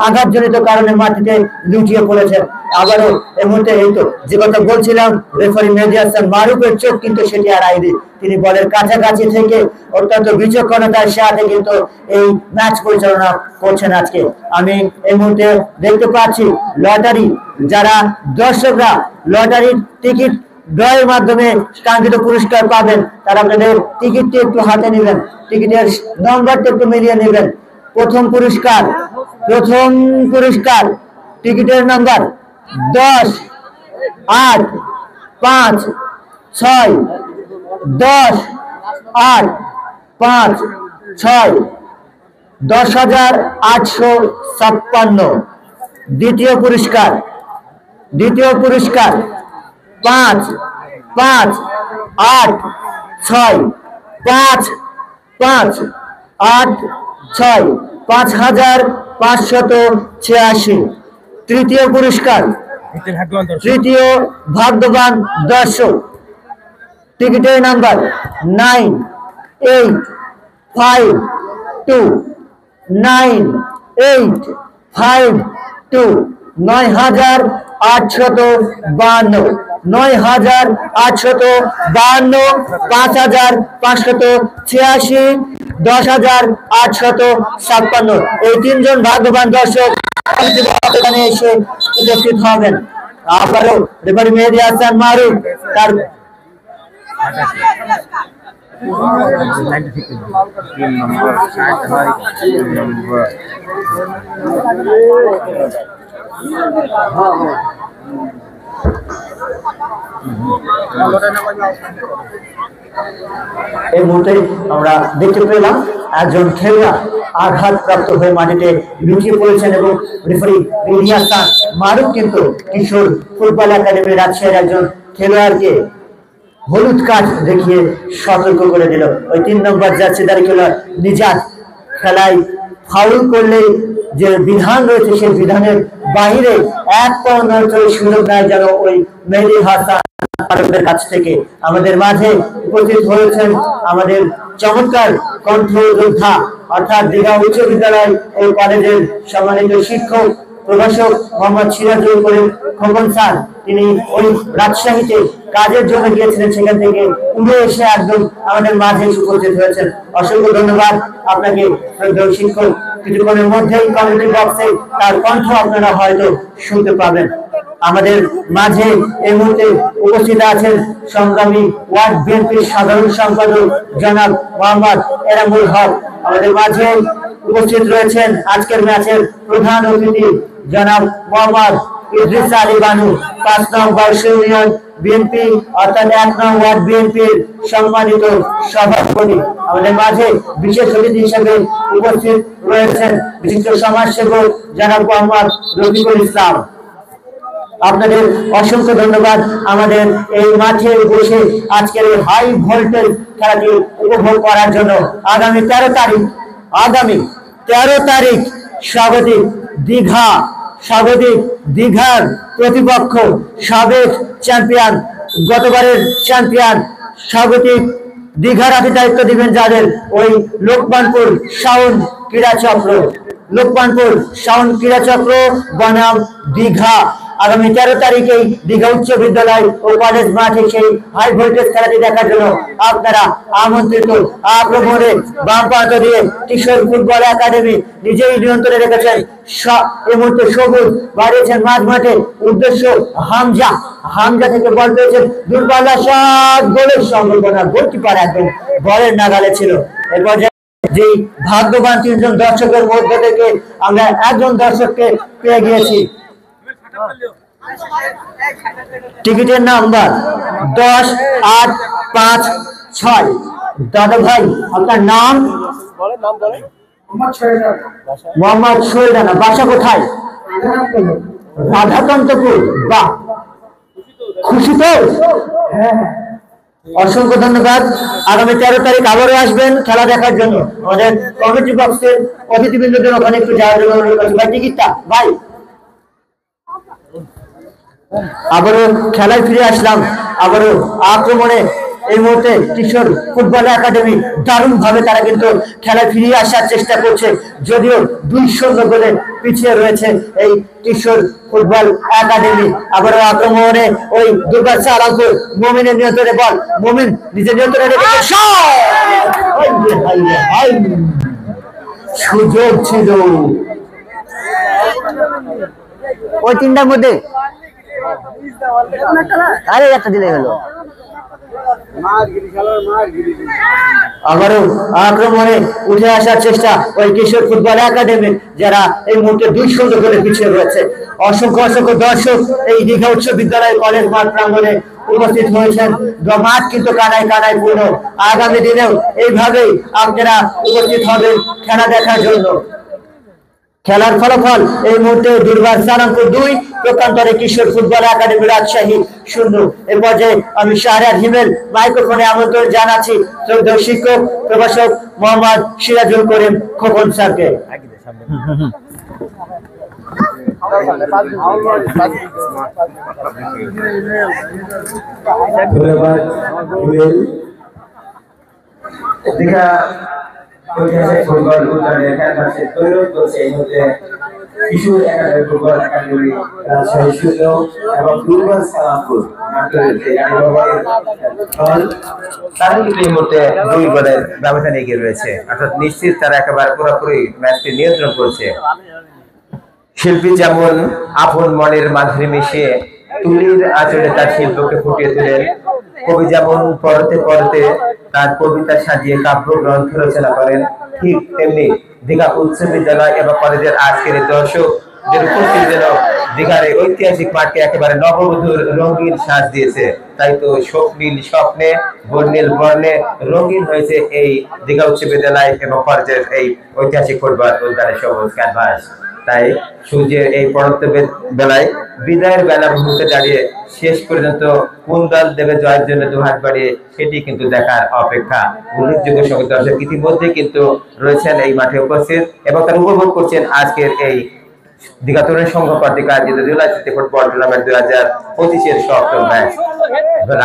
আঘাতজনিত কারণে মাটিতে লুটিয়ে পড়েছেন। আবারও এই মুহূর্তে এই তো যে কথা বলছিলাম, রেফারি মেহেদী হাসান মারুফের চোখ কিন্তু সেটি আর আইনি। তিনি বলের কাছাকাছি থেকে অত্যন্ত বিচক্ষণতার সাথে কিন্তু এই ম্যাচ পরিচালনা করছেন আজকে। আমি এই মুহূর্তে দেখতে পাচ্ছি লটারি যারা দর্শকরা লটারির টিকিট ড্রয়ের মাধ্যমে কাঙ্ক্ষিত পুরস্কার পাবেন, তারা আপনাদের টিকিটটি একটু হাতে নেবেন, টিকিটের নম্বরটা একটু মিলিয়ে নেবেন। প্রথম পুরস্কার টিকিটের নাম্বার 10-8-5-6 10-8-5-6 10,856। দ্বিতীয় পুরস্কার 5-5-8-6 5-5-8-6 5,586। তৃতীয় ভাগ্যবান দর্শক টিকিটের নাম্বার 9,852 9,852 9,852 9,852 5,586 10,856। এই তিনজন ভাগ্যবান দর্শক এখানে এসে উপস্থিত হবেন। আবারও রেফারি মেহেদী হাসান মারুফ তার এই মুহূর্তে আমরা দেখতে পেলাম একজন খেলোয়াড় আঘাতপ্রাপ্ত হয়ে মাটিতে লুটিয়ে পড়েছেন এবং রেফারি মেহেদী হাসান মারুফ কিন্তু কিশোর ফুটবল একাডেমি রাজশাহীর একজন খেলোয়াড়কে হলুদ কার্ড দেখিয়ে সতর্ক করে দিল। ওই 3 নম্বর জার্সিধারী খেলোয়াড় নিজাত খেলায় ফাউল করলে যে বিধান রয়েছে সেই বিধানের বাহিরে এক পাও নড়াচড়ার সুযোগ নেয় যেন ওই মেহেদী হাসান মারুফের কাছ থেকে। আমাদের মাঝে উপস্থিত হয়েছেন আমাদের চমৎকার কণ্ঠযোদ্ধা অর্থাৎ দীঘা উচ্চ বিদ্যালয় ও কলেজের সম্মানিত শিক্ষক প্রভাষক মোহাম্মদ সিরাজুল করিম খোকন স্যার। তিনি ওই রাজশাহীতে কাজের জন্য গিয়েছিলেন, সেখান থেকে উড়ে এসে একদম আমাদের মাঝে উপস্থিত হয়েছেন। অসংখ্য ধন্যবাদ আপনাকে শিক্ষক। কিছুক্ষণের মধ্যেই কমিউনিটি বক্সে তার কণ্ঠ আপনারা হয়তো শুনতে পাবেন। আমাদের মাঝে এই মুহূর্তে উপস্থিত আছেন সংগ্রামী ওয়ার্ড বিএনপির সাধারণ সম্পাদক জনাব মোহাম্মদ এনামুল হক। আমাদের মাঝে উপস্থিত রয়েছেন আজকের ম্যাচের প্রধান অতিথি জনাব মোহাম্মদ ইদ্রিস আলী বানু, 5 নং বাইশ ইউনিয়ন বিএনপি অর্থাৎ 1 নং ওয়ার্ড বিএনপির সম্মানিত সভাপতি। আমাদের মাঝে বিশেষ অতিথি হিসেবে উপস্থিত রয়েছেন বিশিষ্ট সমাজসেবক জনাব মোহাম্মদ রফিকুল ইসলাম। আপনাদের অসংখ্য ধন্যবাদ আমাদের এই মাঠে বসে আজকের এই হাই ভোল্টেজ খেলাটি উপভোগ করার জন্য। আগামী 13 তারিখ স্বাগতিক দীঘার প্রতিপক্ষ সাবেক চ্যাম্পিয়ন, গতবারের চ্যাম্পিয়ন স্বাগতিক দীঘার আতিথেয়িত্ব দিবেন যাদের ওই লোকমানপুর শাওন ক্রীড়াচক্র বনাম দীঘা। আগামী 13 তারিখে দীঘা উচ্চ বিদ্যালয় ও কলেজ মাঠে সেই হাই ভোল্টেজ খেলাটি দেখার জন্য আপনারা আমন্ত্রিত। আগ্রহে বাম প্রান্ত দিয়ে কিশোর ফুটবল একাডেমি নিজেই নিয়ন্ত্রণে রেখেছেন। এই মুহূর্তে সবুজ বাড়িয়েছেন মাঝ মাঠে, উদ্দেশ্য হামজা থেকে বল পেয়েছেন, দূরপাল্লা শট, গোলের সম্ভাবনা, গোলকিপার একদম বলের নাগালে ছিল। এরপর যে ভাগ্যবান 3 জন দর্শকের মধ্যে থেকে আমরা একজন দর্শককে পেয়ে গিয়েছি। টিকিটের নাম্বার 10-8-5-6। দাদা ভাই আপনার নাম? মোহাম্মদ সোহেল রানা। বাসা কোথায়? রাধাকান্তপুর। বাহ, খুশি তো? অসংখ্য ধন্যবাদ। আগামী 13 তারিখ আবারও আসবেন খেলা দেখার জন্য। আমাদের কমিটি বক্সের অতিথিবৃন্দদের ওখানে একটু যাওয়ার জন্য অনুরোধ করছি। ভাই টিকিটটা ভাই। আবারও খেলায় ফিরে আসলাম, আবারও আক্রমণে এই মুহূর্তে কিশোর ফুটবল একাডেমি দারুণ ভাবে তারা কিন্তু খেলায় ফিরিয়ে আসার চেষ্টা করছে, যদিও 2-0 গোলে পিছিয়ে রয়েছে এই কিশোর ফুটবল একাডেমি। আবারও আক্রমণে ওই দুর্বার সালামপুর মুমিনের নিয়ন্ত্রণে বল, মুমিন নিজের নিয়ন্ত্রণে রেখেছে, সুযোগ ছিল ওই তিনটার মধ্যে, আরে একটা দিলে হলো। আবারও আক্রমণে উঠে আসার চেষ্টা ওই কিশোর ফুটবল একাডেমির, যারা এই মুহূর্তে 2-0 গোলে পিছিয়ে রয়েছে। অসংখ্য অসংখ্য দর্শক এই দীঘা উচ্চ বিদ্যালয় কলেজ মাঠ প্রাঙ্গণে উপস্থিত হয়েছেন। মাঠ কিন্তু কানায় কানায় পূর্ণ। আগামী দিনেও এইভাবেই আপনারা উপস্থিত হবেন খেলা দেখার জন্য। খেলার ফলাফল এই মুহূর্তে দুর্বার সালামপুর 2, প্রকান্তরে কিশোর ফুটবল একাডেমি রাজশাহী 0। এ পর্যায়ে আমি শাহরিয়ার হিমেল মাইক্রোফোনে আমন্ত্রণ জানাচ্ছি শ্রদ্ধেয় শিক্ষক প্রভাষক মোহাম্মদ সিরাজুল করিম খোকন স্যারকে। ফুটবল উদ্যানের ক্যাম্পাসে তৈরি করছে এই মধ্যে কিশোর একাডেমি ফুটবল একাডেমি রাজশাহী 0 এবং দুর্বার সালামপুর তারা কিন্তু এই মুহূর্তে 2 গোলের ব্যবধানে এগিয়ে রয়েছে, অর্থাৎ নিশ্চিত তারা একেবারে পুরোপুরি ম্যাচটি নিয়ন্ত্রণ করছে। শিল্পী যেমন আপন মনের মাঝে মিশিয়ে তুলির আঁচলে তার শিল্পকে ফুটিয়ে তোলেন, কবি যেমন পড়তে পড়তে তার কবিতা সাজিয়ে কাব্য গ্রন্থ রচনা করেন, ঠিক তেমনি দীঘা উচ্চ বিদ্যালয় এবং কলেজের আজকের দর্শক দীঘার ঐতিহাসিক মাঠকে একেবারে নববধূর রঙিন সাজ দিয়েছে। তাই তো স্বপ্নীল স্বপ্নে বর্ণিল বর্ণে রঙিন হয়েছে এই দীঘা উচ্চ বিদ্যালয় এবং কলেজের এই ঐতিহাসিক ফুটবল উদ্যানের সবুজ ক্যানভাস। তাই সূর্যের এই পড়ন্ত বেলায় বিদায়ের বেলা মুহূর্তে দাঁড়িয়ে শেষ পর্যন্ত কোন দল দেবে জয়ের জন্য দুহাত বাড়িয়ে, সেটি কিন্তু দেখার অপেক্ষা। উল্লেখযোগ্য সকল দর্শক ইতিমধ্যে কিন্তু রয়েছেন এই মাঠে উপস্থিত এবং তারা উপভোগ করছেন আজকের এই দীঘা তরুণ সংঘ কর্তৃক আয়োজিত জুলাই সিটি ফুটবল টুর্নামেন্ট 2025-এর সপ্তম ম্যাচ।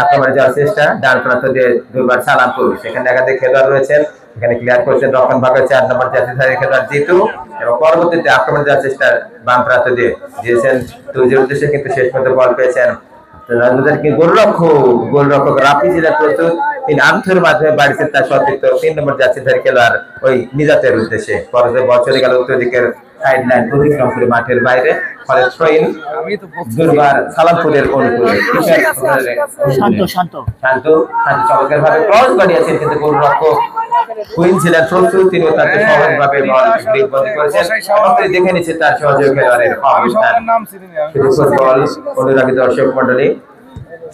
আক্রমণে যাওয়ার চেষ্টা ডান প্রান্ত দিয়ে দুর্বার সালামপুর, সেখানে একাধিক খেলোয়াড় রয়েছেন, এখানে ক্লিয়ার করছেন রক্ষণ ভাগে 4 নম্বর জাতীয় খেলোয়াড় জিতু, এবং পরবর্তীতে আক্রমণে যাওয়ার চেষ্টা বাম প্রান্ত দিয়ে দিয়েছেন তুজির উদ্দেশ্যে, কিন্তু শেষ পর্যন্ত বল পেয়েছেন গোলরক্ষক রাফি জেলার প্রস্তুত, তিনি আন্তর মাধ্যমে বাড়িতে তার সতীর্থ 3 নম্বর জাতীয় খেলোয়াড় ওই নিজাতের উদ্দেশ্যে। পরে বল চলে গেল উত্তর দিকের সাইড লাইন অতিক্রম করে মাঠের বাইরে, ফলে থ্রোইন দুর্বার সালামপুরের অনুকূলে। শান্ত চমৎকার ভাবে ক্রস বানিয়েছেন, কিন্তু গোলরক্ষক কুইন ছিলেন প্রস্তুত, তিনি অত্যন্ত সহজভাবে বল ব্রেক বন্ধ করেছেন এবং দেখে নিচ্ছে তার সহযোগী খেলোয়াড়ের অবস্থান। ফুটবল অনুরাগী দর্শক মন্ডলী,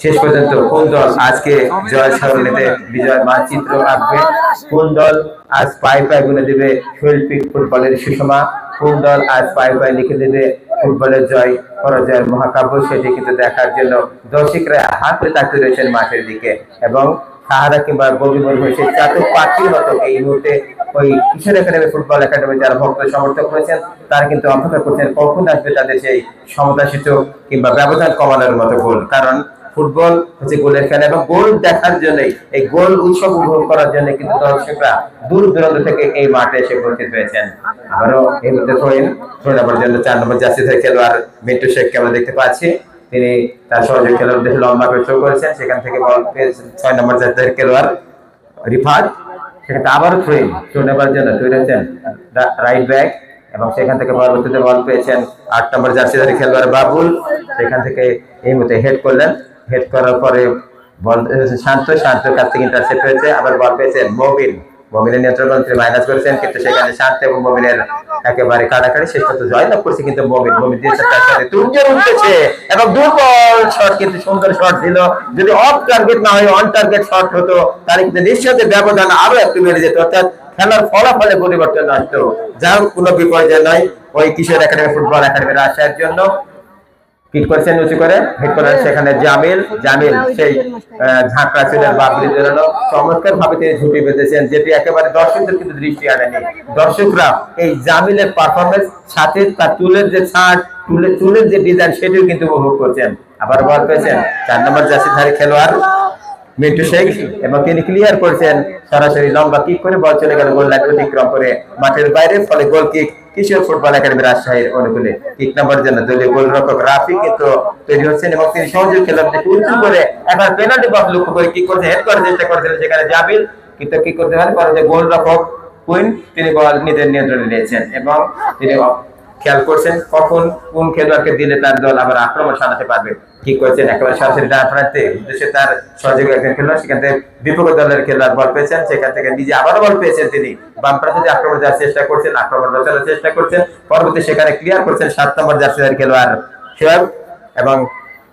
শেষ পর্যন্ত কোন দল আজকে জয় সারণীতে বিজয় মানচিত্র আঁকবে, কোন দল আজ পায়ে পায়ে গুনে দেবে শৈল্পিক ফুটবলের সুষমা, কোন দল আজ পায়ে পায়ে লিখে দেবে ফুটবলের জয় পরাজয়ের মহাকাব্য, সেটি কিন্তু দেখার জন্য দর্শকরা হাতে তাকিয়ে রয়েছেন মাঠের দিকে। এবং সাহারা কিংবা গভীর হয়েছে চাতক পাখির মতো এই মুহূর্তে ওই কিশোর একাডেমি ফুটবল একাডেমি যারা ভক্ত সমর্থক করেছেন তারা কিন্তু অপেক্ষা করছেন কখন আসবে তাদের সেই সমতা সূচক কিংবা ব্যবধান কমানোর মতো গোল। কারণ ফুটবল হচ্ছে গোলের খেলা এবং গোল দেখার জন্যই, এই গোল উৎসব উপভোগ করার জন্য কিন্তু দর্শকরা দূর দূরান্ত থেকে এই মাঠে এসে উপস্থিত হয়েছেন। আবারও এই মধ্যে থ্রোইন জন্য 4 নম্বর জার্সি খেলোয়াড় মিন্টু শেখকে আমরা দেখতে পাচ্ছি, তিনি তার সহযোগী খেলোয়াড়দের লম্বা করে থ্রো করেছেন, সেখান থেকে বল পেয়েছেন 6 নম্বর জাতীয় খেলোয়াড় রিফাত, সেখানে আবারও থ্রো নেবার জন্য তৈরি হয়েছেন রাইট ব্যাক, এবং সেখান থেকে পরবর্তীতে বল পেয়েছেন 8 নম্বর জার্সিধারী খেলোয়াড় বাবুল, সেখান থেকে এই মুহূর্তে হেড করলেন, হেড করার পরে বল শান্তর কাছ থেকে ইন্টারসেপ্ট হয়েছে, আবার বল পেয়েছেন মমিনের নিয়ন্ত্রণ মাইনাস করেছেন, কিন্তু সেখানে শান্ত এবং মমিনের একেবারে কাটাকাটি, শেষ পর্যন্ত জয়লাভ করছে কিন্তু মমিন দিয়েছে তার সাথে তুঞ্জে উঠতেছে এবং দুর্বল শট, কিন্তু সুন্দর শট ছিল, যদি অফ টার্গেট না হয় অন টার্গেট শট হতো তাহলে কিন্তু নিশ্চিত ব্যবধান আরো একটু বেড়ে যেত, অর্থাৎ খেলার ফলাফলে পরিবর্তন আসতো। যা হোক কোনো বিপর্যয় নয় ওই কিশোর একাডেমি ফুটবল একাডেমি রাজশাহীর জন্য। কিক করেছেন উঁচু করে, হেড করেন সেখানে জামিল সেই ঝাঁকড়া ছিলেন বাবরি জোরানো, চমৎকার ভাবে তিনি ঝুঁটি বেঁধেছেন, যেটি একেবারে দর্শকদের কিন্তু দৃষ্টি আনেনি। দর্শকরা এই জামিলের পারফরমেন্স সাথে তার চুলের যে ছাঁট, চুলের যে ডিজাইন সেটিও কিন্তু উপভোগ করছেন। আবার বল পেয়েছেন 4 নম্বর জার্সিধারী খেলোয়াড় মিন্টু শেখ, এবং তিনি ক্লিয়ার করেছেন সরাসরি লম্বা কিক করে বল চলে গেল গোল লাইন অতিক্রম করে মাঠের বাইরে, ফলে গোল কিক কিশোর ফুটবল একাডেমি রাজশাহীর অনুকূলে। কিক নাম্বার জন্য দলীয় গোলরক্ষক রাফি কিন্তু তৈরি হচ্ছেন এবং তিনি সহযোগী খেলোয়াড়দেরকে উঁচু করে এখন পেনাল্টি বক্স লক্ষ্য করে কিক করতে হেড করার চেষ্টা করেছিলেন সেখানে জাবিল, কিন্তু কি করতে পারেন পরে যে গোলরক্ষক কুইন তিনি বল নিজের নিয়ন্ত্রণে নিয়েছেন এবং তিনি খেয়াল করছেন কখন কোন খেলোয়াড়কে দিলে তার দল আবার আক্রমণ সামলাতে পারবে। ঠিক করেছেন একেবারে সরাসরি ডান প্রান্তে উদ্দেশ্যে তার সহযোগী একজন খেলোয়াড়, সেখান থেকে বিপক্ষ দলের খেলোয়াড় বল পেয়েছেন, সেখান থেকে নিজে আবারও বল পেয়েছেন, তিনি বাম প্রান্তে আক্রমণ যাওয়ার চেষ্টা করছেন, আক্রমণ রচনার চেষ্টা করছেন, পরবর্তী সেখানে ক্লিয়ার করছেন 7 নম্বর জার্সিধারী খেলোয়াড় শোয়েব, এবং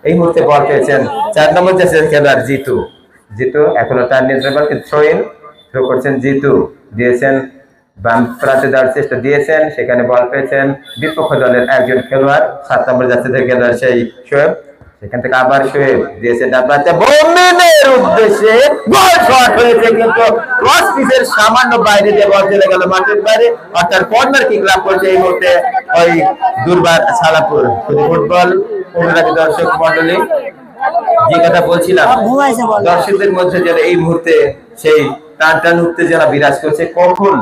এই মুহূর্তে বল পেয়েছেন 4 নম্বর জার্সিধারী খেলোয়াড় জিতু। জিতু এখনো তার নিয়ন্ত্রণ থ্রো করছেন, জিতু দিয়েছেন বাম প্রান্তে দেওয়ার চেষ্টা দিয়েছেন, সেখানে বল পেয়েছেন বিপক্ষ দলের একজন খেলোয়াড় 7 নম্বর জার্সিধারী খেলোয়াড় সেই শোয়েব, সেখান থেকে আবার শোয়েব দিয়েছেন ডান প্রান্তে বোমেনের উদ্দেশ্যে, গোল শট হয়েছে কিন্তু ক্রস পিসের সামান্য বাইরে দিয়ে বল চলে গেল মাঠের বাইরে, অর্থাৎ কর্নার কিক লাভ করছে এই মুহূর্তে ওই দুর্বার সালাপুর। ফুটবল অনুরাগী দর্শক মন্ডলী, যে কথা বলছিলাম দর্শকদের মধ্যে যেন এই মুহূর্তে সেই টান উত্তেজনা বিরাজ করছে, কখন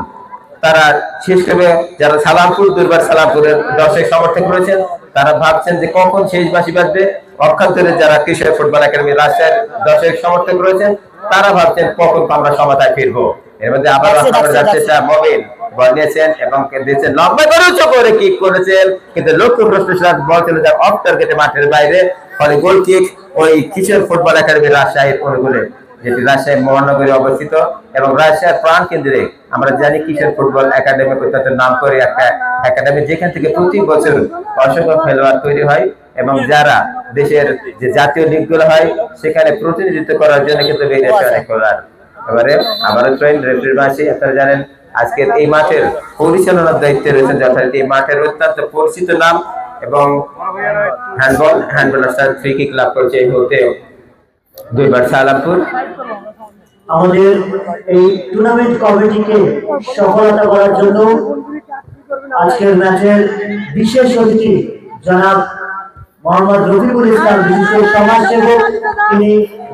তারা শেষ করবে। যারা সালামপুর দুর্বার সালামপুরের দর্শক সমর্থক রয়েছেন তারা ভাবছেন যে কখন শেষ বাঁশি বাজবে, অক্ষান্তরে যারা কিশোর ফুটবল একাডেমি রাজশাহীর দর্শক সমর্থক রয়েছেন তারা ভাবছেন কখন আমরা সমতায় ফিরবো। এর মধ্যে আবার যাচ্ছে মবিন বল নিয়েছেন এবং দিয়েছেন লম্বা করে উঁচু করে কিক করেছেন, কিন্তু লক্ষ্যভ্রষ্ট বল চলে যায় অফ টার্গেটে মাঠের বাইরে, ফলে গোল কিক ওই কিশোর ফুটবল একাডেমি রাজশাহীর অনুকূলে, যেটি রাজশাহী মহানগরে অবস্থিত এবং রাজশাহীর প্রাণ কেন্দ্রে। আমরা জানি কিশোর ফুটবল একাডেমি অত্যন্ত নাম করে একটা একাডেমি, যেখান থেকে প্রতি বছর অসংখ্য খেলোয়াড় তৈরি হয় এবং যারা দেশের যে জাতীয় লিগগুলো হয় সেখানে প্রতিনিধিত্ব করার জন্য কিন্তু বেরিয়ে আসে অনেক খেলোয়াড়। এবারে আবারও ট্রেন রেফারির মাসে আপনারা জানেন আজকের এই মাঠের পরিচালনার দায়িত্বে রয়েছেন যথারীতি এই মাঠের অত্যন্ত পরিচিত নাম এবং হ্যান্ডবল ফ্রি কিক লাভ করেছে এই মুহূর্তে দুইবার সালামপুর। আমাদের এই টুর্নামেন্ট কমিটিকে সফলতা করার জন্য আজকের ম্যাচের বিশেষ অতিথি জনাব মোহাম্মদ রফিকুল ইসলাম বিশিষ্ট সমাজসেবক, তিনি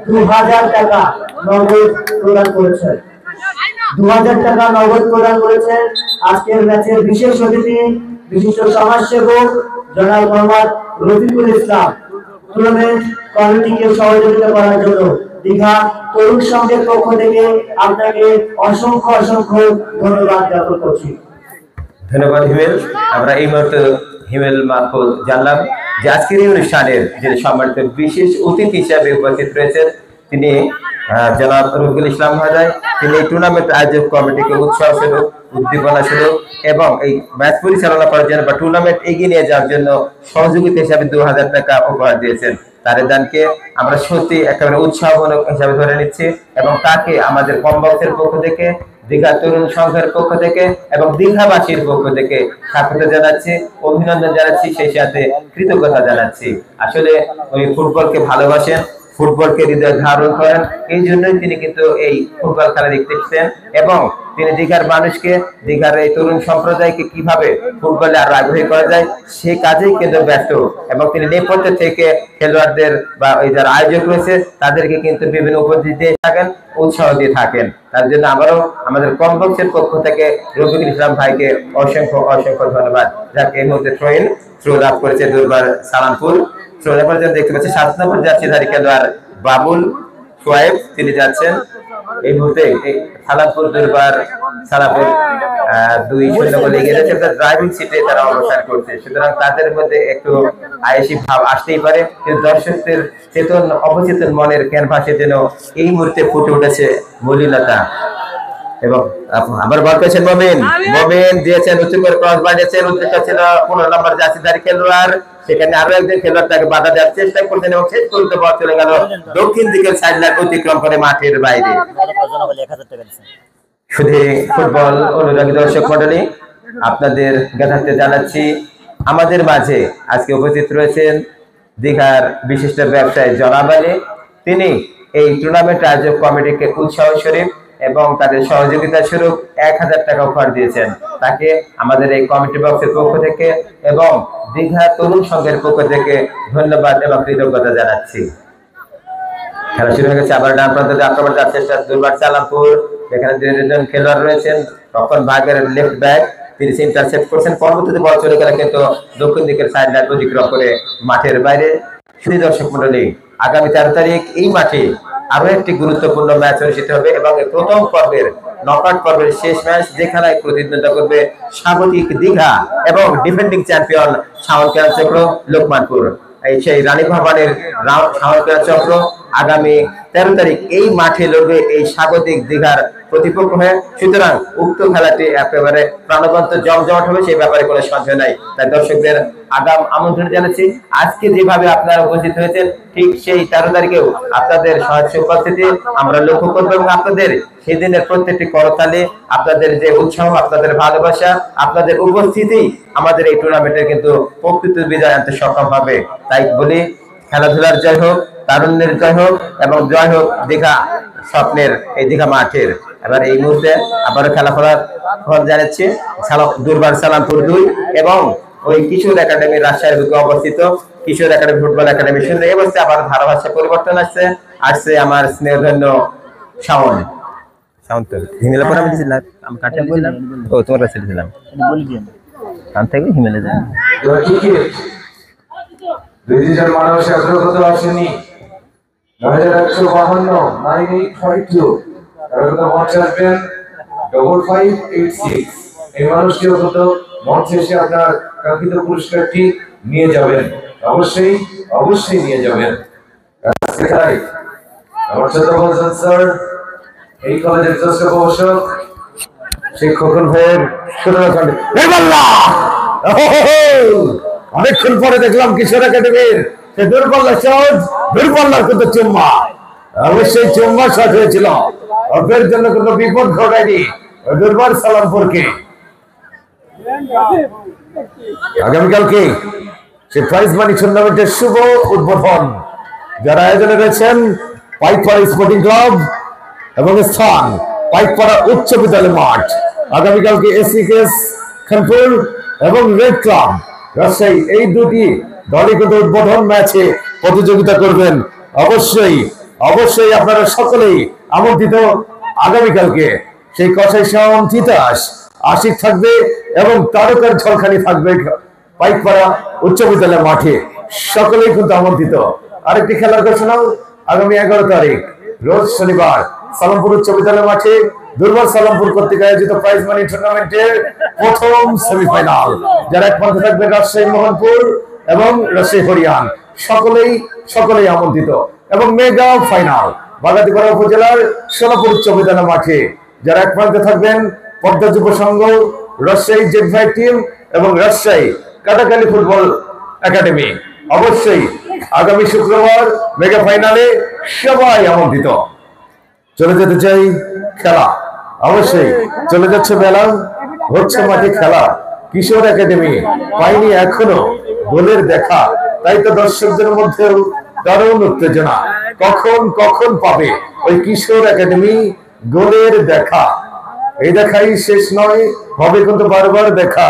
2000 টাকা নগদ প্রদান করেছেন। 2000 টাকা নগদ প্রদান করেছেন আজকের ম্যাচের বিশেষ অতিথি বিশিষ্ট সমাজসেবক জনাব মোহাম্মদ রফিকুল ইসলাম। টুর্নামেন্ট কমিটিকে সহযোগিতা করার জন্য দীঘা তরুণ সংঘের পক্ষ থেকে আপনাকে অসংখ্য ধন্যবাদ জ্ঞাপন করছি। ধন্যবাদ হিমেল। আমরা এই মুহূর্তে হিমেল মারফত জানলাম যে আজকের এই অনুষ্ঠানের যে সম্মানিত বিশেষ অতিথি হিসাবে উপস্থিত রয়েছেন তিনি জনাব রফিকুল ইসলাম মহোদয়। তিনি এই টুর্নামেন্ট আয়োজক কমিটিকে উৎসাহ স্বরূপ, উদ্দীপনা স্বরূপ এবং এই ম্যাচ পরিচালনা করার জন্য বা টুর্নামেন্ট এগিয়ে নিয়ে যাওয়ার জন্য সহযোগিতা হিসাবে 2000 টাকা উপহার দিয়েছেন। তার দানকে আমরা সত্যি একেবারে উৎসাহজনক হিসাবে ধরে নিচ্ছি এবং তাকে আমাদের কমবক্সের পক্ষ থেকে, দীঘা তরুণ সংঘের পক্ষ থেকে এবং দীঘাবাসীর পক্ষ থেকে স্বাগত জানাচ্ছি, অভিনন্দন জানাচ্ছি, সেই সাথে কৃতজ্ঞতা জানাচ্ছি। আসলে উনি ফুটবলকে ভালোবাসেন, ফুটবলকে হৃদয়ে ধারণ করেন, এই জন্যই তিনি কিন্তু এই ফুটবল খেলা দেখতেছেন এবং তিনি দীঘার মানুষকে, দীঘার এই তরুণ সম্প্রদায়কে কিভাবে ফুটবলে আরো আগ্রহী করা যায় সেই কাজেই কিন্তু ব্যস্ত এবং তিনি নেপথ্য থেকে খেলোয়াড়দের বা ওই যারা আয়োজক রয়েছে তাদেরকে কিন্তু বিভিন্ন উপদেশ দিয়ে থাকেন, উৎসাহ দিয়ে থাকেন। তার জন্য আবারও আমাদের কমবক্সের পক্ষ থেকে রফিকুল ইসলাম ভাইকে অসংখ্য ধন্যবাদ। যাকে এই মুহূর্তে থ্রো লাভ করেছে দুর্বার সালামপুর। দেখতে পাচ্ছি 7 নম্বর জার্সিধারী খেলোয়াড় বাবুল সোয়েব, তিনি যাচ্ছেন এই মুহূর্তে সালামপুর দুর্বার সালামপুর 2-0 বলে এগিয়ে যাচ্ছে। ড্রাইভিং সিটে তারা অবস্থান করছে, সুতরাং তাদের মধ্যে একটু আয়েসি ভাব আসতেই পারে, কিন্তু দর্শকদের চেতন অবচেতন মনের ক্যানভাসে যেন এই মুহূর্তে ফুটে উঠেছে মলিনতা। এবং আবার বল পেয়েছেন মমিন দিয়েছেন উঁচু করে ক্রস বানিয়েছেন, উদ্দেশ্য ছিল 15 নম্বর জার্সিধারী খেলোয়াড়, সেখানে আরো একজন খেলোয়াড় তাকে বাধা দেওয়ার চেষ্টা করছেন এবং শেষ পর্যন্ত বল চলে গেল দক্ষিণ দিকের সাইড লাইন অতিক্রম করে মাঠের বাইরে। শুধু ফুটবল অনুরাগী দর্শক মণ্ডলী, আপনাদের জ্ঞাতার্থে জানাচ্ছি আমাদের মাঝে আজকে উপস্থিত রয়েছেন দীঘার বিশিষ্ট ব্যবসায়ী জনাব আলী। তিনি এই টুর্নামেন্ট আয়োজক কমিটিকে উৎসাহ স্বরূপ এবং তাদের সহযোগিতা স্বরূপ 1000 টাকা উপহার দিয়েছেন। তাকে আমাদের এই কমিটি বক্সের পক্ষ থেকে এবং দীঘা তরুণ সংঘের পক্ষ থেকে ধন্যবাদ এবং কৃতজ্ঞতা জানাচ্ছি। খেলা শুরু হয়ে গেছে। আবার ডান প্রান্ত দিয়ে আক্রমণ যাওয়ার চেষ্টা দুর্বার সালামপুর, এখানে দুজন খেলোয়াড় রয়েছেন। রক্ষণ ভাগের লেফট ব্যাক তিনি ইন্টারসেপ্ট করছেন, পরবর্তীতে বল চলে গেলে কিন্তু দক্ষিণ দিকের সাইড লাইন অতিক্রম করে মাঠের বাইরে। শুধু দর্শক মন্ডলী, আগামী 13 তারিখ এই মাঠে আরো একটি গুরুত্বপূর্ণ ম্যাচ অনুষ্ঠিত হবে এবং প্রথম পর্বের নকআউট পর্বের শেষ ম্যাচ যেখানে প্রতিদ্বন্দ্বিতা করবে স্বাগতিক দীঘা এবং ডিফেন্ডিং চ্যাম্পিয়ন শাওনকেরা চক্র লোকমানপুর। এই সেই রানী ভবানীর শাওনকেরা চক্র আগামী 13 তারিখ এই মাঠে লড়বে এই স্বাগতিক দীঘার প্রতিপক্ষ হয়ে। সুতরাং উক্ত খেলাটি একেবারে প্রাণবন্ত জমজমাট হবে, সেই ব্যাপারে কোনো সন্দেহ নাই। তাই দর্শকদের আগাম আমন্ত্রণ জানাচ্ছি। আজকে যেভাবে আপনারা উপস্থিত হয়েছেন ঠিক সেই 13 তারিখেও আপনাদের সহাস্য উপস্থিতি আমরা লক্ষ্য করবো এবং আপনাদের সেই দিনের প্রত্যেকটি করতালে আপনাদের যে উৎসাহ, আপনাদের ভালোবাসা, আপনাদের উপস্থিতি আমাদের এই টুর্নামেন্টের কিন্তু প্রকৃত বিজয় আনতে সক্ষম হবে। তাই বলি, খেলাধুলার জয় হোক, তারুণ্যের জয় হোক এবং জয় হোক দীঘা স্বপ্নের এই দীঘা মাঠের। এবার এই মুহূর্তে আবারও খেলা ফল জানাচ্ছি দুর্বার সালামপুর 2 এবং ওই কিশোর একাডেমি রাজশাহীর বুকে অবস্থিত কিশোর একাডেমি ফুটবল একাডেমি শুনলে এই অবস্থায় আবার ধারাভাষ্য পরিবর্তন আসছে আমার স্নেহধন্য শাওন। শাওন তো হিমেলে পরে আমি দিছিলাম, আমি কাটে দিছিলাম, ও তোমার কাছে দিছিলাম, বলি দিন কান থেকে হিমেলে যায়। দুই দিনের মানুষ অগ্রগত আসেনি 9152 9852 অগ্রগত মঞ্চে আসবেন 5586 এই মানুষটি অগ্রগত মঞ্চে এসে আপনার কাঙ্ক্ষিত পুরস্কারটি নিয়ে যাবেন। অবশ্যই নিয়ে যাবেন। আমার ছোট বলছেন স্যার এই কলেজের জ্যেষ্ঠ প্রভাষক শিক্ষক ভাইয়ের অনেকক্ষণ পরে দেখলাম কিশোর একাডেমির সে দূরপাল্লার কিন্তু চুম্মা, অবশ্যই চুম্মা শট হয়েছিল, ওদের জন্য কোনো বিপদ ঘটায়নি দুর্বার সালামপুরকে। আগামীকালকে সে প্রাইজ মানি টুর্নামেন্টের শুভ উদ্বোধন যারা আয়োজনে রয়েছেন পাইকপাড়া স্পোর্টিং ক্লাব এবং স্থান পাইকপাড়া উচ্চ বিদ্যালয় মাঠ। আগামীকালকে এসিকেএস খানপুর এবং রেড ক্লাব রাজশাহী এই দুটি দলই কিন্তু উদ্বোধন ম্যাচে প্রতিযোগিতা করবেন। অবশ্যই আপনারা সকলেই আমন্ত্রিত। আগামীকালকে সেই কসাই শাওন তিতাস আশিক থাকবে এবং তারকার ঝলখানি থাকবে পাইকপাড়া উচ্চ বিদ্যালয় মাঠে, সকলেই কিন্তু আমন্ত্রিত। আরেকটি খেলার ঘোষণা, আগামী 11 তারিখ রোজ শনিবার সালামপুর উচ্চ বিদ্যালয় মাঠে দুর্বার সালামপুর কর্তৃক আয়োজিত প্রাইজ মানি টুর্নামেন্টের প্রথম সেমিফাইনাল, যারা এক প্রান্তে থাকবে রাজশাহী মোহনপুর এবং রাজশাহী হরিয়ান, সকলেই আমন্ত্রিত। এবং মেগা ফাইনাল বাগাতিপাড়া উপজেলার সোনাপুর উচ্চ বিদ্যালয় মাঠে, যারা এক প্রান্তে থাকবেন পদ্মা যুব সংঘ, রাজশাহী জেড5 টিম এবং রাজশাহী কাটাকালী ফুটবল একাডেমি। অবশ্যই আগামী শুক্রবার মেগা ফাইনালে সবাই আমন্ত্রিত। চলে যেতে চাই খেলা, অবশ্যই চলে যাচ্ছে বেলা, হচ্ছে মাঠে খেলা। কিশোর একাডেমি পাইনি এখনো গোলের দেখা, তাই তো দর্শকদের মধ্যে দারুণ উত্তেজনা, কখন পাবে ওই কিশোর একাডেমি গোলের দেখা। এই দেখাই শেষ নয়, হবে কিন্তু বারবার দেখা।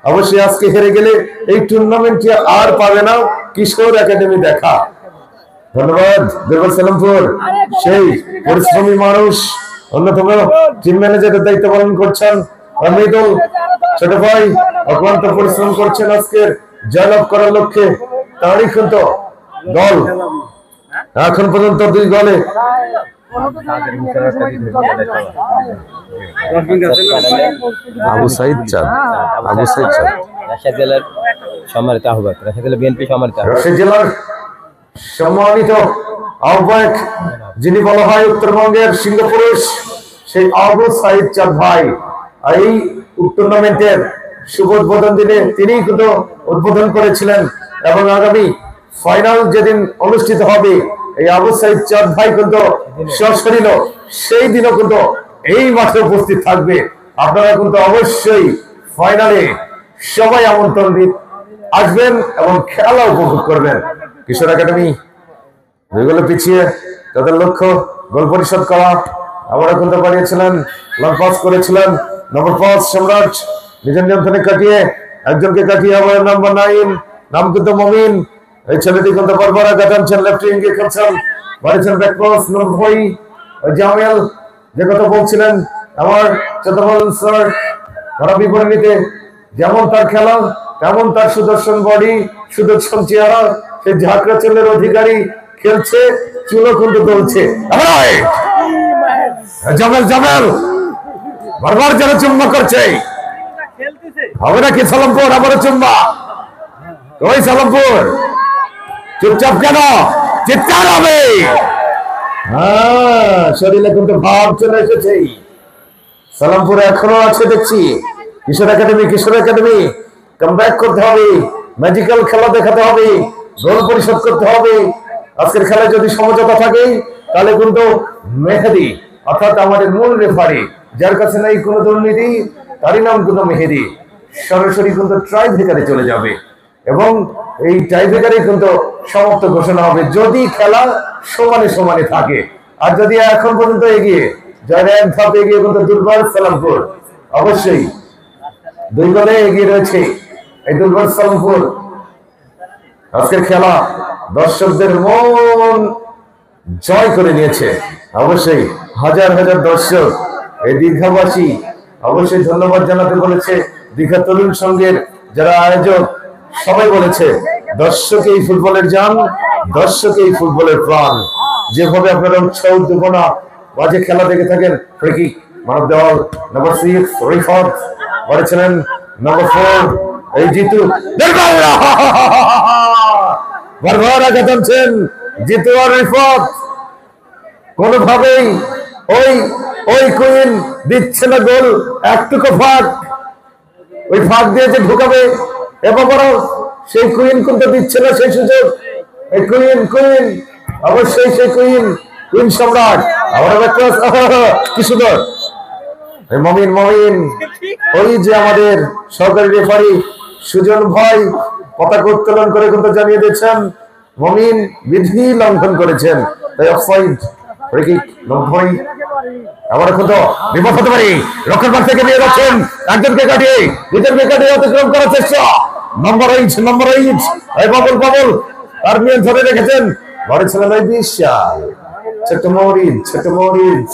অবশ্যই আজকে হেরে গেলে এই টুর্নামেন্টে আর পাবে না কিশোর একাডেমি দেখা। ধন্যবাদ দুর্বার সালামপুর, সেই পরিশ্রমী মানুষ, অন্যতম টিম ম্যানেজারের দায়িত্ব পালন করছেন মৃদুল ছোট ভাই, অক্লান্ত পরিশ্রম করছেন আজকের জয়লাভ করার লক্ষ্যে। তারই কিন্তু দল এখন পর্যন্ত 2 গোলে আবু সাইদ চাঁদ রাজশাহী জেলার সম্মানিত আহ্বায়ক, রাজশাহী জেলা বিএনপি রাজশাহী জেলার সম্মানিত আহ্বায়ক, যিনি বলা হয় উত্তরবঙ্গের সিংহপুরুষ, সেই আবু সাইদ চাঁদ ভাই এই টুর্নামেন্টের শুভ উদ্বোধন দিনে তিনি কিন্তু উদ্বোধন করেছিলেন এবং আগামী ফাইনাল যেদিন অনুষ্ঠিত হবে এই আবু সাইদ চাঁদ ভাই কিন্তু সশরীরে সেই দিনও কিন্তু এই মাঠে উপস্থিত থাকবে। আপনারা কিন্তু অবশ্যই ফাইনালে সবাই আমন্ত্রণ আসবেন এবং খেলা উপভোগ করবেন। কিশোর একাডেমি 2 গোলে পিছিয়ে তাদের লক্ষ্য গোল পরিশোধ করা, আমরা কিন্তু পাঠিয়েছিলেন, লং পাস করেছিলেন নম্বর 5 সম্রাট, নিজের নিয়ন্ত্রণে কাটিয়ে একজনকে কাটিয়ে আবার নাম্বার 9 নাম কিন্তু মমিন এই ছেলেটি কিন্তু বরবরা গাদানছেন, লেফট উইঙ্গে খেলছেন, বাড়িছেন ব্যাকক্রস নভই জামিল, যে কথা বলছিলেন আমার ছোট বলেন স্যার, তারা বিপরীতে যেমন তার খেলা তেমন তার সুদর্শন বডি, সুদর্শন চেহারা, সে ঝাঁকড়া চুলের অধিকারী, খেলছে, চুলও কিন্তু তুলছে। জামেল জামেল বারবার যেন চুম্বা করছে, হবে নাকি সালামপুর আবারও চুম্বা? ওই সালামপুর চুপচাপ কেন? চিৎকার হবে। হ্যাঁ, শরীরে কিন্তু ভাব চলে এসেছে। সালামপুরে এখনো আছে দেখছি। কিশোর একাডেমি কামব্যাক করতে হবে, ম্যাজিক্যাল খেলা দেখাতে হবে, গোল পরিশোধ করতে হবে। আজকের খেলায় যদি সমঝোতা থাকে তাহলে কিন্তু মেহেদি অর্থাৎ আমাদের মূল রেফারি, যার কাছে নাই কোনো দুর্নীতি, তারই নাম কিন্তু মেহেদি, সরাসরি কিন্তু ট্রাইব্রেকারে চলে যাবে এবং এই ট্রাইব্রেকারে কিন্তু সমাপ্ত ঘোষণা হবে যদি খেলা সমানে সমানে থাকে। আর যদি এখন পর্যন্ত এগিয়ে জয়ের এক ধাপ এগিয়ে কিন্তু দুর্বার সালামপুর, অবশ্যই 2 গোলে এগিয়ে রয়েছে এই দুর্বার সালামপুর। আজকের খেলা দর্শকদের মন জয় করে নিয়েছে। অবশ্যই হাজার হাজার দর্শক এই দীঘাবাসী অবশ্যই ধন্যবাদ জানাতে বলেছে। দীঘা তরুণ সংঘের যারা আয়োজক সবাই বলেছে দর্শক এই ফুটবলের জান, দর্শক এই ফুটবলের প্রাণ। যেভাবে আপনারা উৎসাহ উদ্দীপনা বাজে খেলা দেখে থাকেন, ফ্রি কিক মানব দেওয়াল নাম্বার 6 রিফাত করেছিলেন, নাম্বার 4 এই জিতু বারবার আগে টানছেন জিতু আর রিফাত, কোনোভাবেই ওই কুইন দিচ্ছে না গোল। একটুকু ফাঁক, ওই ফাঁক দিয়ে যে ঢুকাবে এবং সেই কুইন কিন্তু দিচ্ছে না সেই সুযোগ। এই কুইন অবশ্যই সেই কুইন সম্রাট। আবার কি সুন্দর মমিন ওই যে আমাদের সরকারি রেফারি সুজন ভাই পতাকা উত্তোলন করে কিন্তু জানিয়ে দিচ্ছেন মমিন বিধি লঙ্ঘন করেছেন, তাই অফসাইড। ফ্রি কিক নভই আবার কত বিপদ হতে পারে, রক্ষণ ভাগ থেকে নিয়ে যাচ্ছেন একজনকে কাটিয়ে দুজনকে কাটিয়ে অতিক্রম করার চেষ্টা। নম্বর 8 এই বাবুল তার নিয়ন্ত্রণে রেখেছেন, ঘরে ছিলেন ওই বিশাল ছোট্ট মরিচ।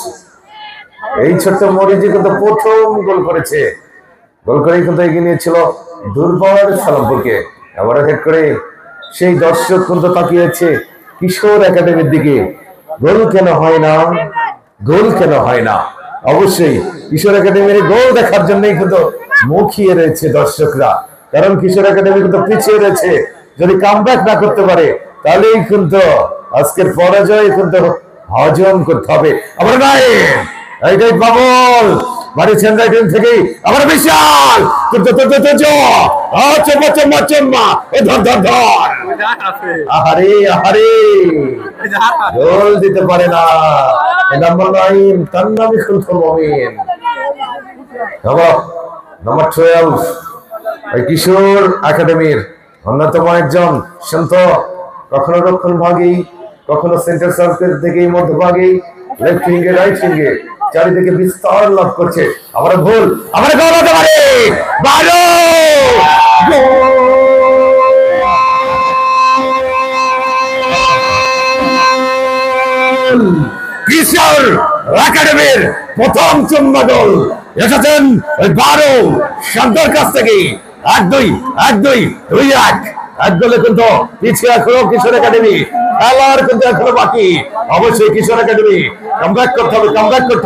এই ছোট্ট মরিচই কিন্তু প্রথম গোল করেছে, গোল করেই কিন্তু এগিয়ে নিয়েছিল দুর্বার সালামপুরকে। আবার হেড করে সেই দর্শক কিন্তু তাকিয়েছে কিশোর একাডেমির দিকে। গোল কেন হয় না? অবশ্যই কিশোর একাডেমির গোল দেখার জন্যই কিন্তু মুখিয়ে রয়েছে দর্শকরা, কারণ কিশোর একাডেমি কিন্তু পিছিয়ে রয়েছে। যদি কামব্যাক না করতে পারে তাহলেই কিন্তু আজকের পরাজয় কিন্তু হজম করতে হবে। আবার নাই এইটাই বাবল বাড়ি সেন্টার টিম থেকেই আবার বিশাল আহারে গোল দিতে পারে না। নাম্বার 9 তার নামই কিন্তু মমিন। নাম্বার 12 কিশোর একাডেমির অন্যতম একজন শান্ত, কখনো রক্ষণ ভাগী, কখনো সেন্টার সার্কেল থেকেই মধ্যভাগী, লেফট উইঙ্গে রাইট উইঙ্গে চারিদিকে বিস্তার লাভ করছে। আবার ভুল, আবার গোল হতে পারে। কিশোর একাডেমির প্রথম চুম্বা গোল এসেছেন 12 শান্তর কাছ থেকে। 1-2 এক গোলে কিন্তু পিছিয়ে এখনো কিশোর একাডেমি, খেলার কিন্তু এখনো বাকি। অবশ্যই কিশোর একাডেমি কামব্যাক করতে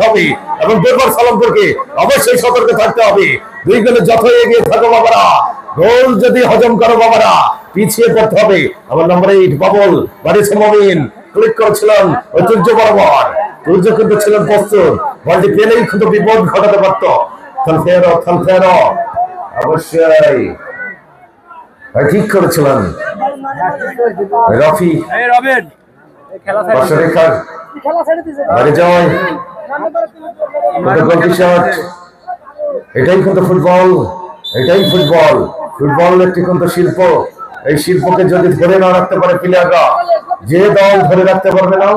হবে এবং দুর্বার সালামপুরকে অবশ্যই সতর্ক থাকতে হবে। 2 গোলে যত এগিয়ে থাকো বাবারা, গোল যদি হজম করো বাবারা, পিছিয়ে পড়তে হবে। আবার নাম্বার 8 বাবল বাড়িয়েছে মমিন, ক্লিক করেছিলেন ঐতিহ্য বরাবর। তুর্য কিন্তু ছিলেন প্রস্তুত, বলটি পেলেই কিন্তু বিপদ ঘটাতে পারত। থালফেরো অবশ্যই ঠিক করেছিলেন রফি এটাই কিন্তু ফুটবল একটি কিন্তু শিল্প। এই শিল্পকে যদি ধরে না রাখতে পারে প্লেয়াররা, যে দল ধরে রাখতে পারবে না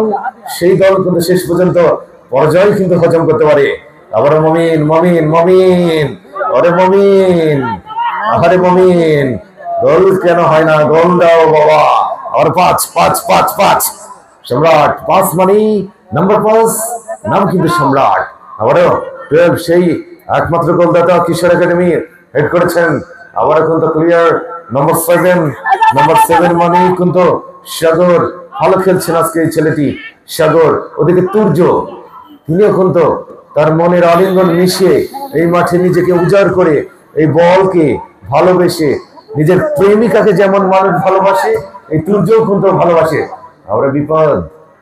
সেই দল কিন্তু শেষ পর্যন্ত পরাজয় কিন্তু হজম করতে পারে। আবার মমিন আরে মমিন গোল কেন হয় না? গোল দাও বাবা, और 5 সম্রাট 5 মানে নাম্বার 5 নাম কিন্তু সম্রাট। আবারও 12 সেই একমাত্র গোলদাতা কিশোর একাডেমি হেড করেছেন। আবার কিন্তু ক্লিয়ার নাম্বার 7 মানে কিন্তু সাগর, ভালো খেলছেন আজকে এই ছেলেটি সাগর। ওদিকে তুর্য, তিনিও কিন্তু তার মনের আলিঙ্গন মিশিয়ে এই মাঠে নিজেকে উজাড় করে এই বলকে ভালোবেসে নিজের প্রেমিকাকে যেমন মানুষ ভালোবাসে এই তুর্যও কিন্তু ভালোবাসে। আমরা বিপদ,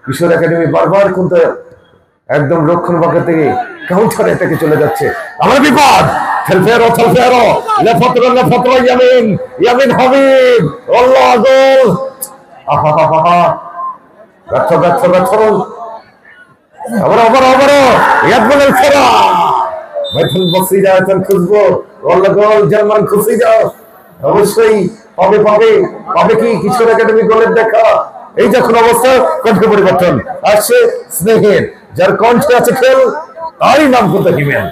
কিশোর একাডেমি বারবার কিন্তু একদম রক্ষণ ভাগের থেকে কাউন্টার অ্যাটাকে চলে যাচ্ছে। আমরা বিপদ, থেলফেরো লেফাতরা ইয়ামিন হাবিব, আল্লাহ গোল, আহা ব্যর্থ আবার ইয়াকবালের খেলা মাইথুল বসিরা এখন খুঁজবো আল্লাহ গোল, জার্মান খুশি যাও অবশ্যই পাবে কি কিশোর একাডেমি গোলের দেখা। এই যখন অবস্থা কণ্ঠ পরিবর্তন আসছে স্নেহের, যার কণ্ঠে আছে খেল, তারই নাম কিন্তু হিমেন।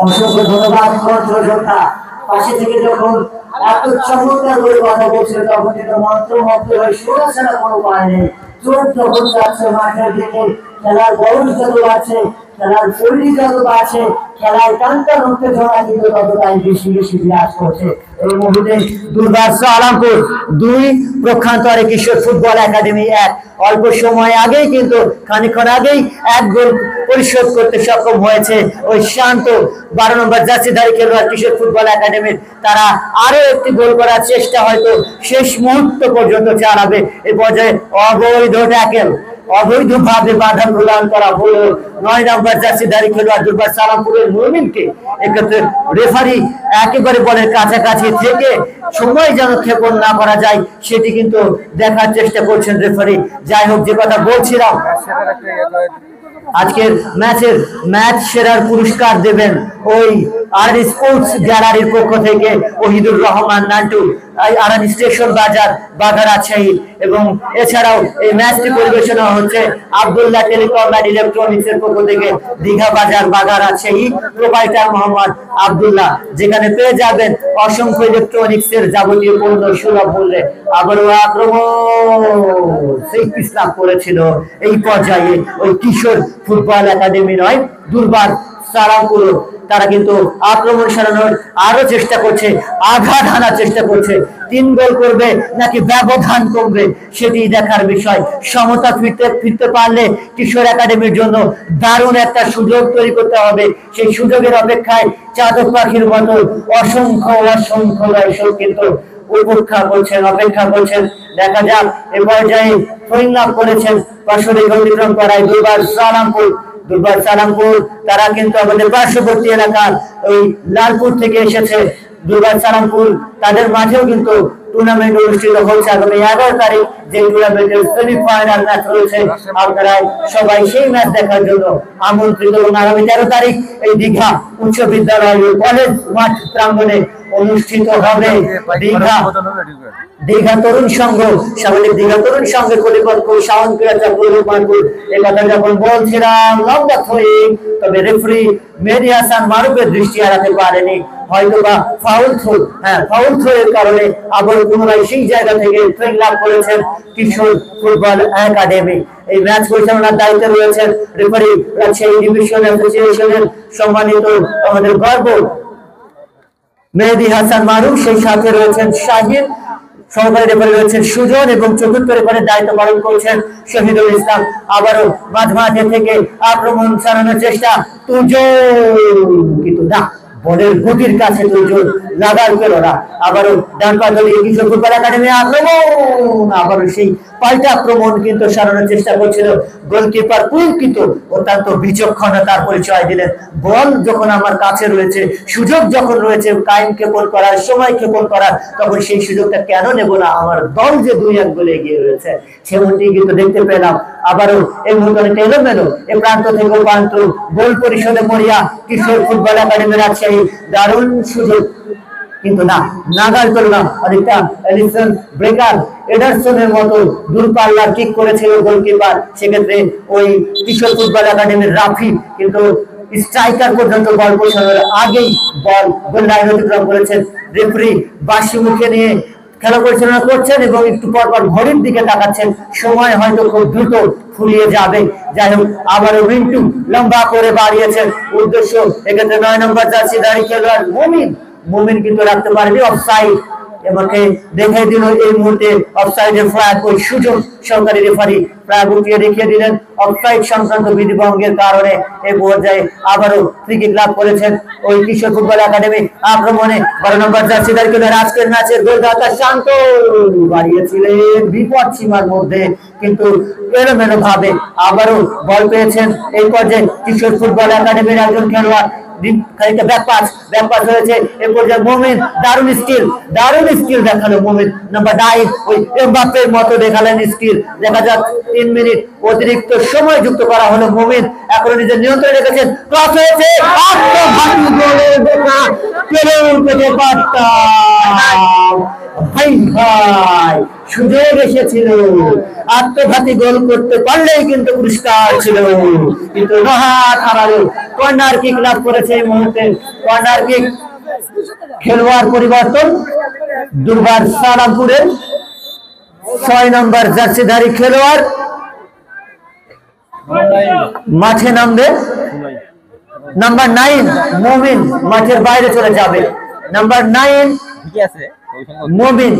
অসংখ্য ধন্যবাদ কণ্ঠযোদ্ধা। পাশে থেকে যখন এত চমৎকার করে কথা বলছিল তখন কিন্তু মন্ত্রমুগ্ধ হয়ে শোনাচ্ছে না, কোনো উপায় নেই। চোখ যখন যাচ্ছে মাঠের দিকে, খেলার বয়স যত বাড়ছে, খেলার শৈলী যত বাড়ছে, খেলার টানটান উত্তেজনা কিন্তু ততটাই বেশি বিরাজ করছে। এই মুহূর্তে দুর্গার আলমপুর 2, প্রক্ষান্তরে কিশোর ফুটবল একাডেমি 1। অল্প সময় আগেই কিন্তু খানিকক্ষণ আগেই 1 গোল পরিশোধ করতে সক্ষম হয়েছে ওই শান্ত 12 নম্বর জার্সিধারী খেলোয়াড় কিশোর ফুটবল একাডেমির। তারা আরো একটি গোল করার চেষ্টা হয়তো শেষ মুহূর্ত পর্যন্ত চালাবে। এই পর্যায়ে অবৈধ ট্যাকেল, অবৈধভাবে বাধা প্রদান করা হলো 9 নম্বর জার্সিধারী খেলোয়াড় দুর্বার সালামপুরের মুমিনকে। এক্ষেত্রে রেফারি একেবারে বলের কাছাকাছি থেকে সময় যেন ক্ষেপণ না করা যায় সেটি কিন্তু দেখার চেষ্টা করছেন রেফারি। যাই হোক, যে কথা বলছিলাম, আজকের ম্যাচ সেরার পুরস্কার দেবেন ওই আরানি স্পোর্টস গ্যালারির পক্ষ থেকে ওহিদুর রহমান নান্টু, আরানি স্টেশন বাজার বাঘারাছাই। এবং এছাড়াও এই ম্যাচটি পরিবেশনা হচ্ছে আব্দুল্লাহ টেলিকম অ্যান্ড ইলেকট্রনিক্স এর পক্ষ থেকে দীঘা বাজার বাঘারাছাই, প্রোপাইটার মোহাম্মদ আব্দুল্লাহ, যেখানে পেয়ে যাবেন অসংখ্য ইলেকট্রনিক্স এর যাবতীয় পণ্য সুলভ মূল্যে। আবারও আক্রমণ সেই পিছলাম করেছিল এই পর্যায়ে ওই কিশোর ফুটবল একাডেমি নয়, দুর্বার সালামপুর। তারা কিন্তু আক্রমণ সারানোর আরো চেষ্টা করছে, আঘাত হানার চেষ্টা করছে। 3 গোল করবে নাকি ব্যবধান কমবে সেটি দেখার বিষয়। সমতা ফিরতে পারলে কিশোর একাডেমির জন্য দারুণ একটা সুযোগ তৈরি করতে হবে। সেই সুযোগের অপেক্ষায় চাতক পাখির মতো অসংখ্য দর্শক কিন্তু অপেক্ষা করছেন। দেখা যাক এ পর্যায়ে লাভ করেছেন পাশে অতিক্রম করায় দুর্বার সালামপুর। তারা কিন্তু আমাদের পার্শ্ববর্তী এলাকার ওই লালপুর থেকে এসেছে। দুর্বার সালামপুর তাদের মাঠেও কিন্তু টুর্নামেন্ট অনুষ্ঠিত হচ্ছে আগামী 11 তারিখ, যে টুর্নামেন্টের সেমিফাইনাল ম্যাচ রয়েছে। আপনারা সবাই সেই ম্যাচ দেখার জন্য আমন্ত্রিত। এবং আগামী 13 তারিখ এই দীঘা উচ্চ বিদ্যালয় কলেজ মাঠ প্রাঙ্গণে অনুষ্ঠিত হবে দীঘা তরুণ সংঘ, স্বাভাবিক দীঘা তরুণ সংঘের পরিকল্পক সাউন্ডপুর এই কথা যখন বলছিলাম লম্বা থ্রোয়িং, তবে রেফারি মেহেদী হাসান মারুফের দৃষ্টি এড়াতে পারেনি। হয়তোবা ফাউল থ্রো এর কারণে আবার পুনরায় সেই জায়গা থেকে থ্রোয়িং লাভ করেছেন কিশোর ফুটবল একাডেমি। এই ম্যাচ পরিচালনার দায়িত্বে রয়েছেন রেফারি রাজশাহী ডিভিশন অ্যাসোসিয়েশনের সম্মানিত আমাদের গর্ব মেহেদী হাসান মারুফ, সেই সাথে রয়েছেন শাহিন, সহকারী রেফারি রয়েছেন সুজন এবং চতুর্থ রেফারির দায়িত্ব পালন করছেন শহীদুল ইসলাম। আবারও মাঝে থেকে আক্রমণ চালানোর চেষ্টা কিন্তু না, বলের গতির কাছে দুজন লাগার পেল না। আবারও ডান পাশ দিয়ে কিশোর ফুটবল একাডেমি আক্রমণ, আবারও সেই পাল্টা আক্রমণ কিন্তু সারানোর চেষ্টা করছিল গোলকিপার পুলকিত অত্যন্ত বিচক্ষণতার পরিচয় দিলেন। বল যখন আমার কাছে রয়েছে, সুযোগ যখন রয়েছে কায়েম ক্ষেপণ করার, সময় ক্ষেপণ করার, তখন সেই সুযোগটা কেন নেব না? আমার দল যে 2-1 গোলে এগিয়ে রয়েছে সেমনটি কিন্তু দেখতে পেলাম। আবারও এই মুহূর্তে এলোমেলো এ প্রান্ত থেকে প্রান্ত গোল পরিশোধে মরিয়া কিশোর ফুটবল একাডেমি রাজশাহী। দারুণ সুযোগ কিন্তু না, নাগাল পেল না। অনেকটা এলিসন ব্রেকার এডারসনের মতো দূরপাল্লার কিক করেছিল গোলকিপার। সেক্ষেত্রে ওই কিশোর ফুটবল একাডেমির রাফি কিন্তু স্ট্রাইকার পর্যন্ত বল পৌঁছানোর আগেই গোল লাইন অতিক্রম করেছেন। রেফারি বাঁশি মুখে নিয়ে খেলা পরিচালনা করছেন এবং একটু পর পর ঘড়ির দিকে তাকাচ্ছেন, সময় হয়তো খুব দ্রুত ফুরিয়ে যাবে। যাই হোক, আবারও মিন্টু লম্বা করে বাড়িয়েছেন, উদ্দেশ্য এক্ষেত্রে 9 নম্বর জার্সিধারী খেলোয়াড় মুমিন কিন্তু রাখতে পারেনি, অফসাইড। এবারে দেখাই দিল এই মুহূর্তে অফসাইডের ফ্ল্যাগ, ওই সুযোগ সহকারী রেফারি ফ্ল্যাগ উঠিয়ে দেখিয়ে দিলেন অফসাইড সংক্রান্ত বিধিভঙ্গের কারণে এই পর্যায়ে আবারও ফ্রি কিক লাভ করেছেন ওই কিশোর ফুটবল একাডেমি। আক্রমণে 12 নম্বর জার্সিধারী খেলোয়াড় আজকের ম্যাচের গোলদাতা শান্ত বাড়িয়েছিলেন বিপদ সীমার মধ্যে, কিন্তু এলোমেলো ভাবে আবারও বল পেয়েছেন এই পর্যায়ে কিশোর ফুটবল একাডেমির একজন খেলোয়াড়। দারুণ স্কিল দেখালো মুমিন। নাম্বার 9 ওই এমবাপ্পের মতো দেখালেন স্কিল। দেখা যাক 3 মিনিট অতিরিক্ত সময় যুক্ত করা হলো। মুমিন এখনো নিজের নিয়ন্ত্রণে রেখেছেন, ক্রস হয়েছে, আত্মঘাতী গোলের দেখা পেলে উঠতে পারতাম। ভাই সুযোগ এসেছিল, আত্মঘাতী গোল করতে পারলেই কিন্তু পুরস্কার ছিল, কিন্তু হাত হারালো। কর্নার কিক লাভ করেছে এই মুহূর্তে। কর্নার কিক, খেলোয়াড় পরিবর্তন, দুর্বার সালামপুরের 6 নম্বর জার্সিধারী খেলোয়াড় মাঠে নামবে। নাম্বার 9 মুমিন মাঠের বাইরে চলে যাবে। নাম্বার 9 মুমিন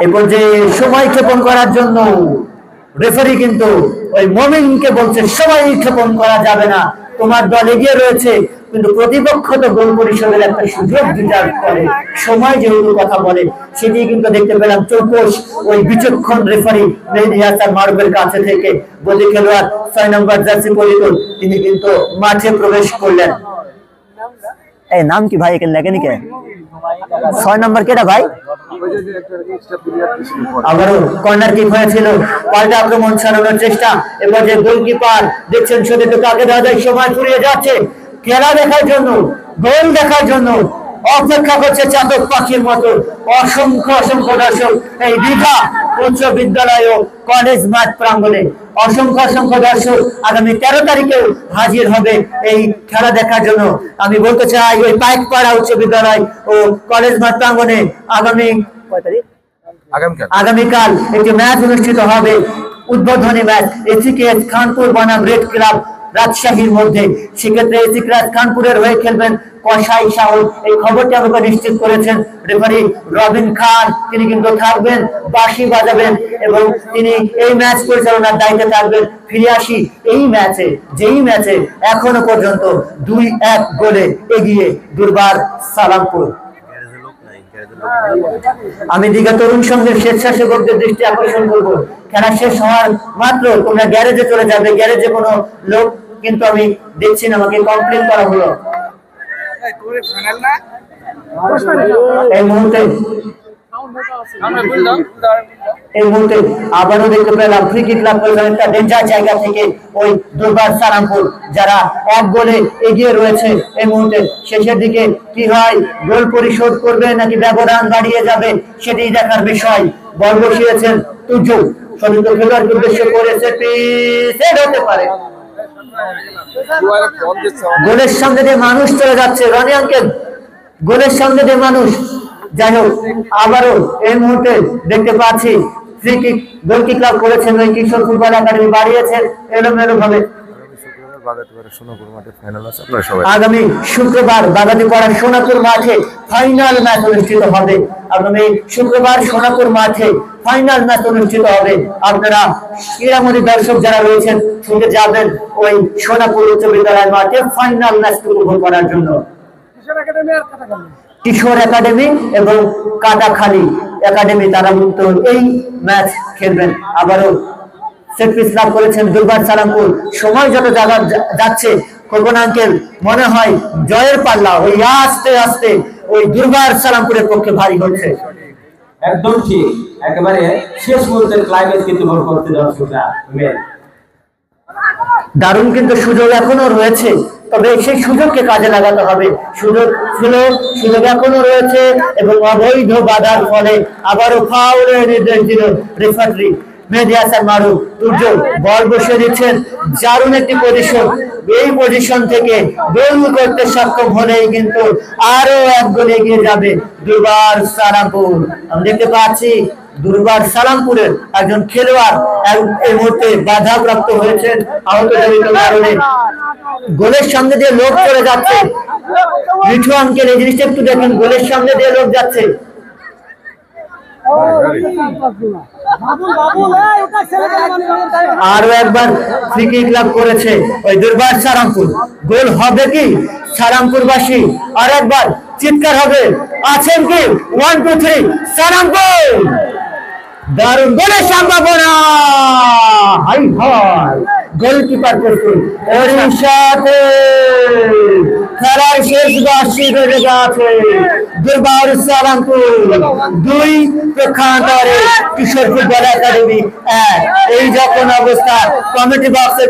এরপর যে সময় ক্ষেপণ করার জন্য রেফারি কিন্তু ওই মুমিনকে বলছে সময় ক্ষেপণ করা যাবে না, তোমার দল এগিয়ে রয়েছে, কিন্তু প্রতিপক্ষ তো গোল পরিশোধের একটা সুযোগ ডিজার্ভ করে, সময় যেহেতু কথা বলে, সেটি কিন্তু দেখতে পেলাম চৌকস ওই বিচক্ষণ রেফারি মেহেদী হাসান মারুফের কাছে থেকে। বলি খেলোয়াড় 6 নম্বর জার্সি পরিহিত তিনি কিন্তু মাঠে প্রবেশ করলেন। এই নাম কি ভাই, এখানে লেখেনি কে? 6 নম্বর কেটা ভাই? আবারও কর্নার কিক হয়েছিল, পাল্টা আক্রমণ চালানোর চেষ্টা। এবার যে গোলকিপার দেখছেন সতীর্থ কাকে দেওয়া যায়, সময় ফুরিয়ে যাচ্ছে। খেলা দেখার জন্য, গোল দেখার জন্য অপেক্ষা করছে চাতক পাখির মতো অসংখ্য দর্শক এই দীঘা উচ্চ বিদ্যালয় ও কলেজ মাঠ প্রাঙ্গণে। অসংখ্য দর্শক আগামী 13 তারিখেও হাজির হবে এই খেলা দেখার জন্য। আমি বলতে চাই ওই পাইকপাড়া উচ্চ বিদ্যালয় ও কলেজ মাঠ প্রাঙ্গণে আগামীকাল একটি ম্যাচ অনুষ্ঠিত হবে, উদ্বোধনী ম্যাচ এসিকেএস খানপুর বনাম রেড ক্লাব রাজশাহীর মধ্যে। সেক্ষেত্রে এসিকেএস খানপুরের হয়ে খেলবেন কসাই সাউল, এই খবরটি আমাকে নিশ্চিত করেছেন রেফারি রবিন খান। তিনি কিন্তু থাকবেন, বাঁশি বাজাবেন এবং তিনি এই ম্যাচ পরিচালনার দায়িত্বে থাকবেন। ফিরে আসি এই ম্যাচে, যেই ম্যাচে এখনো পর্যন্ত 2-1 গোলে এগিয়ে দুর্বার সালামপুর। আমি দীঘা তরুণ সংঘের স্বেচ্ছাসেবকদের দৃষ্টি আকর্ষণ করবো, খেলা শেষ হওয়ার মাত্র তোমরা গ্যারেজে চলে যাবে। গ্যারেজে কোনো লোক কিন্তু আমি দেখছি না, আমাকে কমপ্লেন করা হলো। এই মুহূর্তে আবারও দেখতে পেলাম ফ্রি কিক লাভ করেছেন একটা ডেঞ্জার জায়গা থেকে ওই দুর্বার সালামপুর, যারা 1 গোলে এগিয়ে রয়েছে। এই মুহূর্তে শেষের দিকে কি হয়, গোল পরিশোধ করবে নাকি ব্যবধান বাড়িয়ে যাবে সেটি দেখার বিষয়। বল বসিয়েছেন তুজু, সতীর্থ খেলোয়াড়কে উদ্দেশ্য করে সেট হতে পারে। গোলের সামনে দিয়ে মানুষ চলে যাচ্ছে, রনি আঙ্কেল গোলের সামনে দিয়ে মানুষ। যাই হোক, আবারও এই মুহূর্তে দেখতে পাচ্ছি ফ্রি কিক, গোল কিক লাভ করেছেন ওই কিশোর ফুটবল একাডেমি, বাড়িয়েছেন এলোমেলো ভাবে। আগামী শুক্রবার বাগাতিপাড়া সোনাপুর মাঠে ফাইনাল ম্যাচ অনুষ্ঠিত হবে। আগামী শুক্রবার সোনাপুর মাঠে ফাইনাল ম্যাচ অনুষ্ঠিত হবে। আপনারা ক্রীড়ামোদী দর্শক যারা রয়েছেন ছুটে যাবেন ওই সোনাপুর উচ্চ বিদ্যালয় মাঠে ফাইনাল ম্যাচ উপভোগ করার জন্য। কিশোর একাডেমি এবং কাটাখালী একাডেমি তারা কিন্তু এই ম্যাচ খেলবেন। আবারও সেট পিস লাভ করেছেন দুর্বার সালামপুর। সময় যত যাচ্ছে খোকন আঙ্কেল মনে হয় জয়ের পাল্লা ওই আস্তে আস্তে ওই দুর্বার সালামপুরের পক্ষে ভারী হচ্ছে। একদম ঠিক, একেবারে শেষ মুহূর্তের ক্লাইম্যাক্স কিন্তু ভোট করতে দর্শকরা। দারুণ কিন্তু সুযোগ এখনো রয়েছে, তবে সেই সুযোগকে কাজে লাগাতে হবে। সুযোগ এখনো রয়েছে এবং অবৈধ বাধার ফলে আবারও ফাউলের নির্দেশ দিল রেফারি। মেহেদী হাসান মারুফ উজ্জ্বল বল বসিয়ে দিচ্ছেন, দারুণ একটি পজিশন। এই পজিশন থেকে গোল করতে সক্ষম হলেই কিন্তু আরো এক গোল এগিয়ে যাবে দুর্বার সালামপুর। আমি দেখতে পাচ্ছি দুর্বার সালামপুরের একজন খেলোয়াড় এই মুহূর্তে বাধাপ্রাপ্ত হয়েছেন আহতজনিত কারণে। গোলের সামনে দিয়ে লোক চলে যাচ্ছে, মিঠু আঙ্কেল এই জিনিসটা একটু দেখেন, গোলের সামনে দিয়ে লোক যাচ্ছে। আরো একবার ফ্রি কিক লাভ করেছে ওই দুর্বার সালামপুর। গোল হবে কি সালামপুরবাসী? আর একবার চিৎকার হবে, আছেন কি? 1 2 3 সালামপুর! দারুণ গোলের সম্ভাবনা, হাই হাই গোলকিপার করছে। এর সাথে খেলার শেষ বাঁশি বেজে গেছে। দুর্বার সালামপুর 2, প্রখান্তরে কিশোর ফুটবল একাডেমি 1। এই যখন অবস্থা কমিটি বক্সে